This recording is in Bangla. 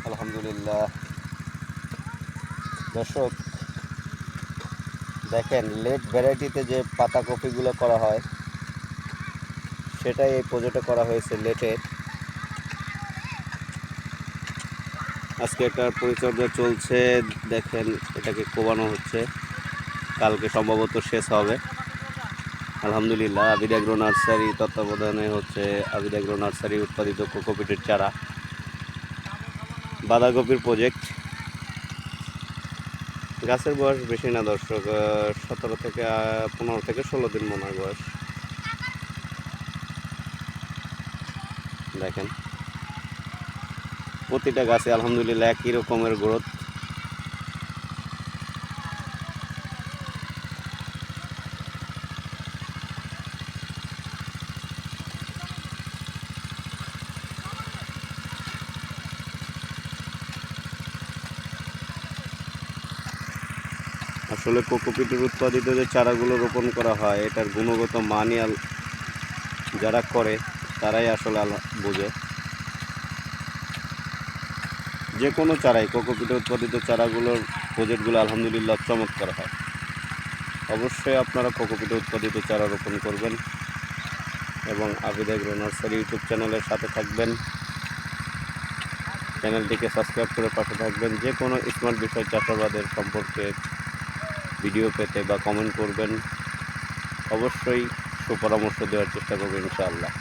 আলহামদুলিল্লাহ। দর্শক দেখেন, লেট ভ্যারাইটিতে যে পাতাকপিগুলো করা হয় সেটাই এই প্রজেক্টে করা হয়েছে লেটের। আজকে একটা পরিচর্যা চলছে, দেখেন এটাকে কোবানো হচ্ছে, কালকে সম্ভবত শেষ হবে। আলহামদুলিল্লাহ, আবিদ এগ্রো নার্সারি তত্ত্বাবধানে হচ্ছে আবিদ এগ্রো নার্সারি উৎপাদিত কোকোপিটের চারা, বাঁধাকপির প্রজেক্ট। গাছের বয়স বেশি না দর্শক, 15 থেকে 16 দিন মনে হয় বয়স। দেখেন প্রতিটা গাছে আলহামদুলিল্লাহ একই রকমের গ্রোথ। আসলে কোকোপিটের উৎপাদিত যে চারাগুলো রোপণ করা হয় এটার গুণগত মানই যারা করে তারাই আসলে বোঝে। যে কোনো চারাই, কোকোপিটে উৎপাদিত চারাগুলোর প্রজেক্টগুলো আলহামদুলিল্লাহ চমৎকার হয়। অবশ্যই আপনারা কোকোপিটে উৎপাদিত চারা রোপণ করবেন এবং আবিদ এগ্রো নার্সারি ইউটিউব চ্যানেলের সাথে থাকবেন। চ্যানেলটিকে সাবস্ক্রাইব করে পাশে থাকবেন। যে কোনো স্মার্ট বিষয় চাষাবাদের সম্পর্কে ভিডিও পেতে বা কমেন্ট করবেন, অবশ্যই সুপরামর্শ দেওয়ার চেষ্টা করবেন ইনশাআল্লাহ।